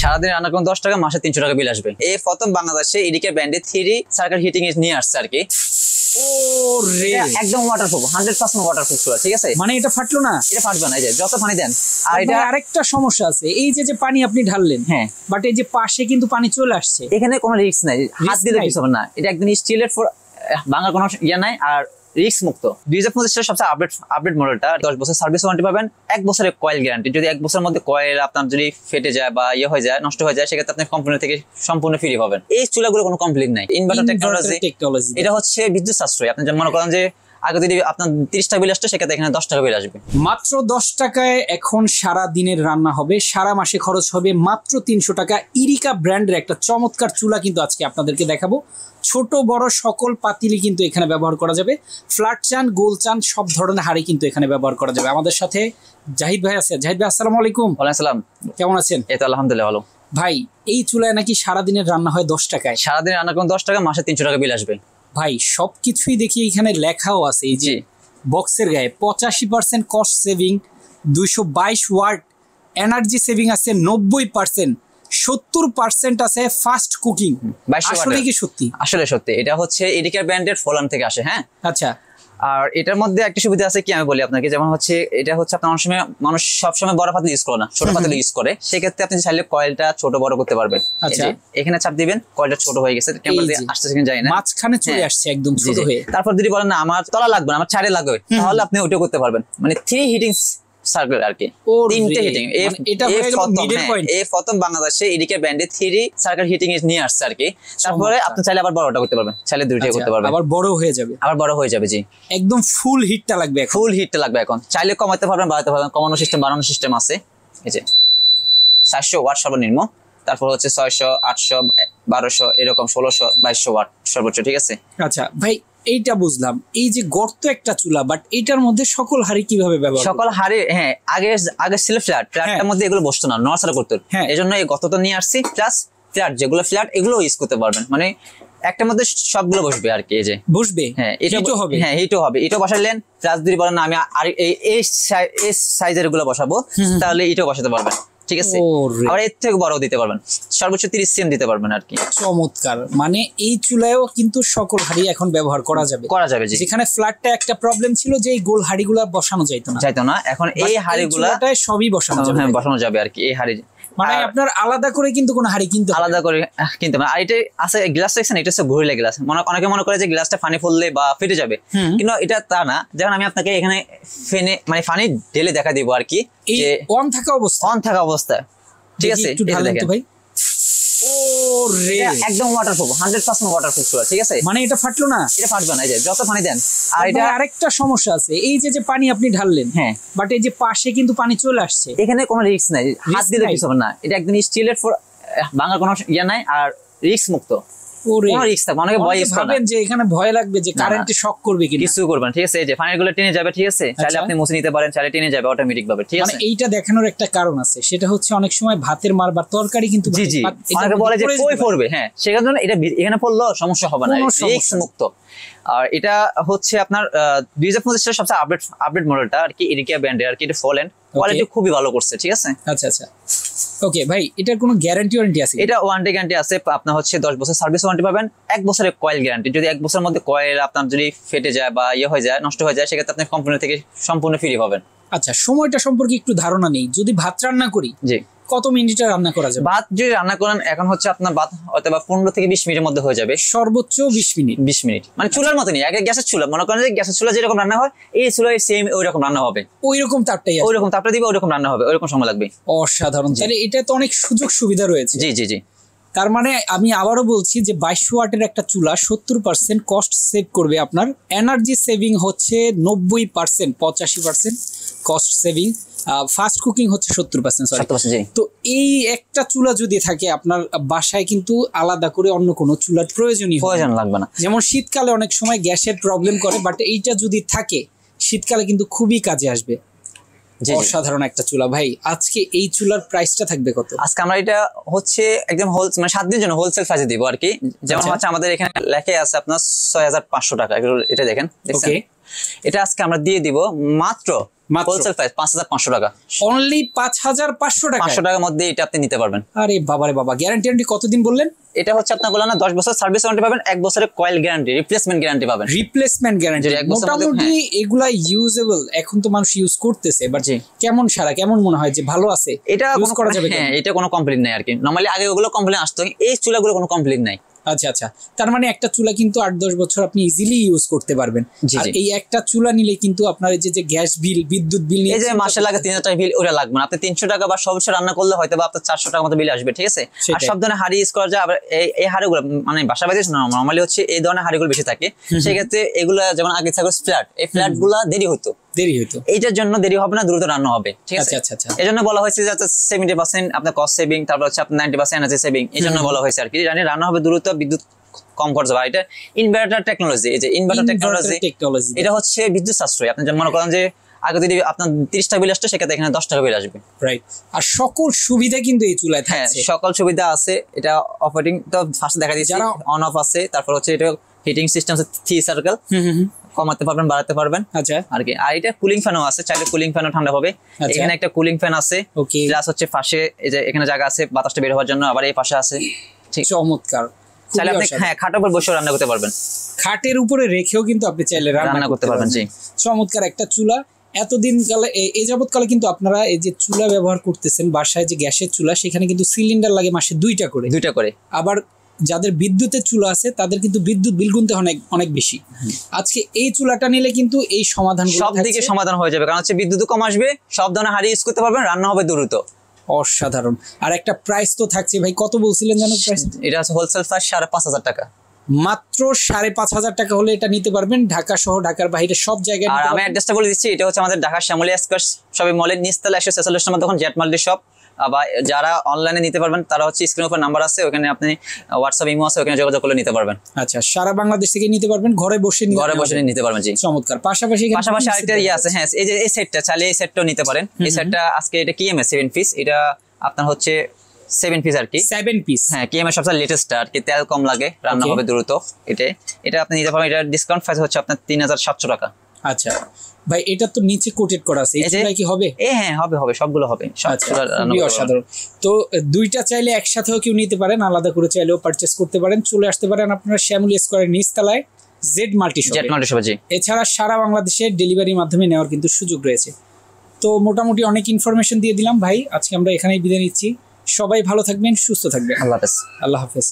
সারাদিন রান্না করুন 10 টাকা, মাসে 300 টাকা বিল আসবে। এই প্রথম বাংলাদেশে এডিকে ব্র্যান্ডে 3 সার্কেল হিটিং নিয়ে আসছে আর কি। একদম ওয়াটারপ্রুফ, 100% ওয়াটারপ্রুফ চুলা, ঠিক আছে? মানে এটা ফাটলো না? এটা ফাটবে না, এই যে যত পানি দেন। আর এটা আরেকটা সমস্যা আছে, এই যে পানি আপনি ঢাললেন, হ্যাঁ, বাট এই যে পাশে কিন্তু পানি চলে আসছে, এখানে কোনো রিস্ক নাই, হাত দিলে কিছু হবে না। এটা একদম স্টিলের, ভাঙার কোনো ইয়া নাই, আর রিস্ক মুক্ত। 2025 সালের সবচেয়ে আপডেট মডেলটা। 10 বছর সার্ভিস ওয়ারেন্টি পাবেন, 1 বছরের কয়েল গ্যারান্টি। যদি 1 বছরের মধ্যে কয়েল আপনার যদি ফেটে যায় বা ইয়ে হয়ে যায়, নষ্ট হয়ে যায়, সেক্ষেত্রে আপনি কোম্পানি থেকে সম্পূর্ণ ফ্রি পাবেন। এই চুলাগুলো কোনো কমপ্লেইন নাই। ইনভার্টার টেকনোলজি, এটা হচ্ছে বিদ্যুৎ সাশ্রয়। আপনি যেমন মনে করেন যে আগে যদি আপনার 30 টাকা বিল আসতো, সেক্ষেত্রে এখানে 10 টাকা বিল আসবে। মাত্র 10 টাকায় এখন সারা দিনের রান্না হবে, সারা মাসে খরচ হবে মাত্র 300 টাকা। ইরিকা ব্র্যান্ডের একটা চমৎকার চুলা কিন্তু আজকে আপনাদেরকে দেখাবো। ছোট বড় সকল পাতিলি কিন্তু এখানে ব্যবহার করা যাবে। ফ্ল্যাট চান, গোল চান, সব ধরনের হাঁড়ি কিন্তু এখানে ব্যবহার করা যাবে। আমাদের সাথে জাহিদ ভাই আছে। জাহিদ ভাই, আসসালামু আলাইকুম। ওয়ালাইকুম আসসালাম। কেমন আছেন? এই তো আলহামদুলিল্লাহ ভালো। ভাই, এই চুলায় নাকি সারাদিনের রান্না হয় 10 টাকায়? সারাদিন রান্না করুন 10 টাকা, মাসে 300 টাকা বিল আসবে। ভাই, সবকিছুই দেখি এখানে লেখাও আছে, এই যে বক্সের গায়ে 85% cost saving, 222 watt energy saving আছে, 90%, 70% আছে ফাস্ট কুকিং। আসলে কি সত্যি? আসলে সত্যি। এটা হচ্ছে এডিকে ব্র্যান্ডের ফলান থেকে আসে। হ্যাঁ, আচ্ছা। আর এটার মধ্যে একটা সুবিধা আছে কি, আমি বলি আপনাকে। যেমন হচ্ছে এটা হচ্ছে আপনার অনেক সময় মানুষ সবসময় বড় পাতিল ইউজ করে না, ছোট পাতিল ইউজ করে। সেক্ষেত্রে আপনি চাইলে কয়েলটা ছোট বড় করতে পারবেন। আচ্ছা, এখানে চাপ দিবেন, কয়েলটা ছোট হয়ে গেছে, ক্যামেরা দিয়ে আসতেছে কিনা জানি না, মাঝখানে চলে আসছে একদম ছোট হয়ে। তারপর যদি বলেন না আমার তলা লাগবে না, আমার ছাড়ে লাগবে, তাহলে আপনি ওইটা করতে পারবেন। মানে 3 হিটিং সার্কেল আর কি, 3টে হিটিং। এটা হয়ে গেল মিডল পয়েন্ট। এই প্রথম বাংলাদেশে এডিকে ব্র্যান্ডে 3 সার্কেল হিটিং নিয়ে আসছে আর কি। তারপরে আপনি চাইলে আবার বড়টা করতে পারবেন, চাইলে দুইটাই করতে পারবেন। আবার বড় হয়ে যাবে, আবার বড় হয়ে যাবে। জি, একদম ফুল হিটটা লাগবে, ফুল হিটটা লাগবে এখন। চাইলে কমাতে পারবেন, বাড়াতে পারবেন, কমানো সিস্টেম, বাড়ানো সিস্টেম আছে। এই যে 400 ওয়াট সর্বনিম্ন, তারপর হচ্ছে 600, 800, 1200, এরকম 1600, 2200 ওয়াট সর্বোচ্চ, ঠিক আছে? আচ্ছা ভাই, এইটা বুঝলাম। এই যে গর্ত একটা চুলা, বাট এটার মধ্যে সকল হাঁড়ি কিভাবে ব্যবহার? সকল হাঁড়ি, হ্যাঁ, আগে ছিল ফ্ল্যাটের মধ্যে এগুলো বসতো না, নড়াচড়া করতো। এই জন্য এই গর্তটা নিয়ে আসছি। প্লাস ফ্ল্যাট যেগুলো ফ্ল্যাট, এগুলো ইউজ করতে পারবেন। মানে একটার মধ্যে সবগুলো বসবে আর কি। এই যে বসবে, হ্যাঁ, হিটও হবে। হ্যাঁ, হিটও হবে। এটা বসাইলেন, প্লাস যদি বলেন না আমি আর এই সাইজের গুলো বসাবো, তাহলে এটাও বসাতে পারবেন, ঠিক আছে? আর এর থেকে বড় দিতে পারবেন, সর্বোচ্চ 30 সিএম দিতে পারবেন আর কি। চমৎকার। মানে এই চুলায়ও কিন্তু সকল হাঁড়ি এখন ব্যবহার করা যাবে। যেখানে ফ্ল্যাটটা একটা প্রবলেম ছিল যে এই গোল হাঁড়িগুলো বসানো যাইতো না, এখন এই হাঁড়িগুলো সবই বসানো যাবে। হ্যাঁ, বসানো যাবে আর কি এই হাঁড়ি। মানে আপনার আলাদা করে কিন্তু কোনো হাঁড়ি কিনতে আলাদা করে কিনতে হবে। আর এটা আছে গ্লাস সেকশন, এটা হচ্ছে ঘুরিলে গ্লাস। অনেকে মনে করে যে গ্লাসটা পানি পড়লে বা ফেটে যাবে, কিন্তু এটা তা না। যেমন আমি আপনাকে এখানে মানে পানি ঢেলে দেখা দিব আর কি, যে অন থাকা অবস্থা, ঠিক আছে? ভাই, একদম ওয়াটারপ্রুফ, 100% ওয়াটারপ্রুফ চুলা, ঠিক আছে? মানে এটা ফাটলো না? এটা ফাটবে না, এই যে যত পানি দেন। আর এটা আরেকটা সমস্যা আছে, এই যে পানি আপনি ঢাললেন, হ্যাঁ, বাট এই যে পাশে কিন্তু পানি চলে আসছে, এখানে কোনো রিস্ক নাই, হাত দিলে কিছু হবে না। এটা একদম স্টিলের, ভাঙার কোনো ইয়া নাই, আর রিস্ক মুক্ত। এখানে ভয় লাগবে যে কারেন্টে শক করবে, কিছু করবে না, ঠিক আছে? এই যে ফাইনালগুলো টেনে যাবে, ঠিক আছে? চাইলে আপনি মুছে নিতে পারেন, চাইলে টেনে যাবে অটোমেটিক ভাবে, ঠিক আছে? এইটা দেখানোর একটা কারণ আছে, সেটা হচ্ছে অনেক সময় ভাতের মার বা তরকারি কিন্তু অনেকে বলে যে কই পড়বে, হ্যাঁ, সেজন্য এটা এখানে পড়লেও সমস্যা হবে না, রিস্ক মুক্ত। আর এটা হচ্ছে আপনার 2025 সালের সবচেয়ে আপডেট মডেলটা আর কি, এডিকে ব্র্যান্ডের আর কি। এটা ফলেন কোয়ালিটি খুবই ভালো করছে, ঠিক আছে? আচ্ছা। ওকে ভাই, এটার কোনো গ্যারান্টি ওয়ারেন্টি আছে? এটা ওয়ারেন্টি গ্যারান্টি আছে। আপনার হচ্ছে 10 বছর সার্ভিস ওয়ারেন্টি পাবেন, 1 বছরের কয়েল গ্যারান্টি। যদি 1 বছরের মধ্যে কয়েল আপনার যদি ফেটে যায় বা ইয়ে হয়ে যায়, নষ্ট হয়ে যায়, সেক্ষেত্রে আপনি কোম্পানি থেকে সম্পূর্ণ ফ্রি পাবেন। আচ্ছা, সময়টা সম্পর্কে একটু ধারণা নেই। যদি ভাত রান্না করি, জি, কত মিনিটে রান্না করা যাবে? ভাত যদি রান্না করেন এখন হচ্ছে আপনার ভাত অথবা 15 থেকে 20 মিনিটের মধ্যে হয়ে যাবে। সর্বোচ্চ 20 মিনিট। মানে চুলার মতনই, আগে গ্যাসের চুলা, মনে করেন যে গ্যাসের চুলা যেরকম রান্না হয়, এই চুলায় সেম ওইরকম রান্না হবে, ওইরকম তাপটা দিবে, ওইরকম রান্না হবে, ওইরকম সময় লাগবে। অসাধারণ। তাহলে এটা তো অনেক সুযোগ সুবিধা রয়েছে। জি। তার মানে আমি আবারও বলছি যে 22 ওয়াটের একটা চুলা 70% কস্ট সেভ করবে আপনার। এনার্জি সেভিং হচ্ছে 90%, 85% কস্ট সেভিং। ফাস্ট কুকিং হচ্ছে 70%। তো এই একটা চুলা যদি থাকে আপনার বাসায়, কিন্তু আলাদা করে অন্য কোনো চুলার প্রয়োজন লাগবে না। যেমন শীতকালে অনেক সময় গ্যাসের প্রবলেম করে, বাট এইটা যদি থাকে শীতকালে কিন্তু খুবই কাজে আসবে। অসাধারণ একটা চুলা। ভাই, আজকে এই চুলার প্রাইসটা থাকবে কত? আজকে আমরা এটা হচ্ছে একদম মানে 7 দিনের জন্য হোলসেল প্রাইসে দিব আর কি। যেমন হচ্ছে আমাদের এখানে লেখা আছে আপনার 6500 টাকা, এটা দেখেন, এটা আজকে আমরা দিয়ে দিব মাত্র হোলসেল প্রাইস 5500 টাকা, অনলি 5500 টাকা। 500 টাকার মধ্যে এটা আপনি নিতে পারবেন। আরে বাবারে বাবা, গ্যারান্টি কতদিন বললেন? এটা হচ্ছে আপনার বলা না 10 বছর সার্ভিস ওয়ারেন্টি পাবেন, 1 বছরের কয়েল গ্যারান্টি, রিপ্লেসমেন্ট গ্যারান্টি পাবেন। রিপ্লেসমেন্ট গ্যারান্টি মোটামুটি এগুলা ইউজেবল, এখন তো মানুষ ইউজ করতেছে, বাট কেমন সারা কেমন মনে হয় যে ভালো আছে? এটা ইউজ করা যাবে? হ্যাঁ, এটা কোনো কমপ্লেইন নাই আর কি। নরমালি আগে ওগুলো কমপ্লেইন আসতো, এই চুলাগুলো কোনো কমপ্লেইন নাই। আচ্ছা আচ্ছা, তার মানে একটা চুলা কিন্তু 8-10 বছর আপনি ইজিলি ইউজ করতে পারবেন। আর এই একটা চুলা নিলে কিন্তু আপনার এই যে গ্যাস বিল, বিদ্যুৎ বিল নিয়ে এই যে মাসে লাগে 3000 টাকা বিল, ওটা লাগবে না। আপনি 300 টাকা বা সবসময় রান্না করলে হয়তো বা আপনার 400 টাকার মতো বিল আসবে, ঠিক আছে? আর সব ধরনের হাড়ি ইউজ করা যায়। আবার এই হাড়িগুলো মানে বাসা বাড়িতে নরমালি হচ্ছে এই ধরনের হাড়িগুলো বেশি থাকে, সেক্ষেত্রে এগুলো যেমন আগে থাকে ফ্ল্যাট, এই ফ্ল্যাট গুলা দেরি হতো। এইটার জন্য দেরি হবে না, দ্রুত রান্না হবে, ঠিক আছে? এই জন্য বলা হয়েছে যে 70% আপনার কস্ট সেভিং, তারপর হচ্ছে আপনার 90% এনার্জি সেভিং, এই জন্য বলা হয়েছে আর কি। রান্না হবে দ্রুত, বিদ্যুৎ কম খরচ হবে। এটা ইনভার্টার টেকনোলজি, এই যে ইনভার্টার টেকনোলজি, এটা হচ্ছে বিদ্যুৎ সাশ্রয়। আপনি যেমন মনে করেন যে আগে যদি আপনার 30 টাকা বিল আসতো, সেক্ষেত্রে এখানে 10 টাকা বিল আসবে। রাইট। আর সকল সুবিধা কিন্তু এই চুলায় থাকছে। সকল সুবিধা আছে। এটা অপারেটিং তো ফার্স্ট দেখা দিয়েছি, অন অফ আছে। তারপর হচ্ছে এটা হিটিং সিস্টেম আছে 3 সার্কেল, কমাতে পারবেন, বাড়াতে পারবেন। আচ্ছা, আর কি। আর এটা কুলিং ফ্যানও আছে, চাইলে কুলিং ফ্যানও ঠান্ডা হবে। এখানে একটা কুলিং ফ্যান আছে, প্লাস হচ্ছে পাশে এই যে এখানে জায়গা আছে বাতাসটা বের হওয়ার জন্য, আবার এই পাশে আছে। ঠিক, চমৎকার। চাইলে আপনি খাটের উপর বসে রান্না করতে পারবেন, খাটের উপরে রেখেও কিন্তু আপনি চাইলে রান্না করতে পারবেন। জি, চমৎকার একটা চুলা। এতদিন কালে এই যাবৎ কালে কিন্তু আপনারা এই যে চুলা ব্যবহার করতেছেন বাসায়, যে গ্যাসের চুলা, সেখানে কিন্তু সিলিন্ডার লাগে মাসে 2টা করে। আবার যাদের বিদ্যুতের চুলা আছে তাদের কিন্তু বিদ্যুৎ বিল গুনতে অনেক বেশি। আজকে এই চুলাটা নিলে কিন্তু এই সমাধান সব দিকে সমাধান হয়ে যাবে, কারণ হচ্ছে বিদ্যুৎ কম আসবে, সব ধরনের হাড়ি ইউজ করতে পারবেন, রান্না হবে দ্রুত। অসাধারণ। আর একটা প্রাইস তো থাকছে ভাই, কত বলছিলেন জানো প্রাইস? এটা আছে হোলসেল প্রাইস 5500 টাকা। মাত্র 5500 টাকা হলে এটা নিতে পারবেন, ঢাকা সহ ঢাকার বাইরে সব জায়গায়। আর আমি অ্যাড্রেসটা বলে দিচ্ছি, এটা হচ্ছে আমাদের ঢাকা শ্যামলী স্কয়ার শপিং মলের নিচতলা 146 নম্বর দোকান, জেট মাল্টি শপ। বা যারা অনলাইনে নিতে পারবেন তারা হচ্ছে স্ক্রিনের উপর নাম্বার আছে, ওখানে আপনি হোয়াটসঅ্যাপ, ইমো আছে, ওখানে যোগাযোগ করলে নিতে পারবেন। আচ্ছা, সারা বাংলাদেশ থেকে নিতে পারবেন, ঘরে বসে নিতে পারবেন। জি, চমৎকার। পাশাপাশি আরেকটা আছে, হ্যাঁ, এই যে এই সেটটা চাইলে এই সেটটাও নিতে পারেন। এই সেটটা আজকে এটা কিএমএস 7 পিস, এটা আপনার হচ্ছে 7 পিস আর কি, 7 পিস। হ্যাঁ, কিএমএস সবচেয়ে লেটেস্ট আর কি, তেল কম লাগে, রান্না হবে দ্রুত। এটা আপনি নিতে পারবেন। এটা ডিসকাউন্ট প্রাইস হচ্ছে আপনার 3700 টাকা। আচ্ছা ভাই, এটা তো নিচে কোটেড করা আছে, এটা কি হবে? হ্যাঁ, হবে, সবগুলো হবে। অসাধারণ। তো 2টা চাইলে একসাথেও কেউ নিতে পারেন, আলাদা করে চাইলেও পারচেজ করতে পারেন। চলে আসতে পারেন আপনারা শ্যামলী স্কয়ারের নিচতলায় জেড মাল্টি শপ। এছাড়া সারা বাংলাদেশে ডেলিভারির মাধ্যমে নেওয়ার কিন্তু সুযোগ রয়েছে। তো মোটামুটি অনেক ইনফরমেশন দিয়ে দিলাম ভাই, আজকে আমরা এখানেই বিদায় নিচ্ছি। সবাই ভালো থাকবেন, সুস্থ থাকবেন। আল্লাহ হাফেজ। আল্লাহ হাফেজ।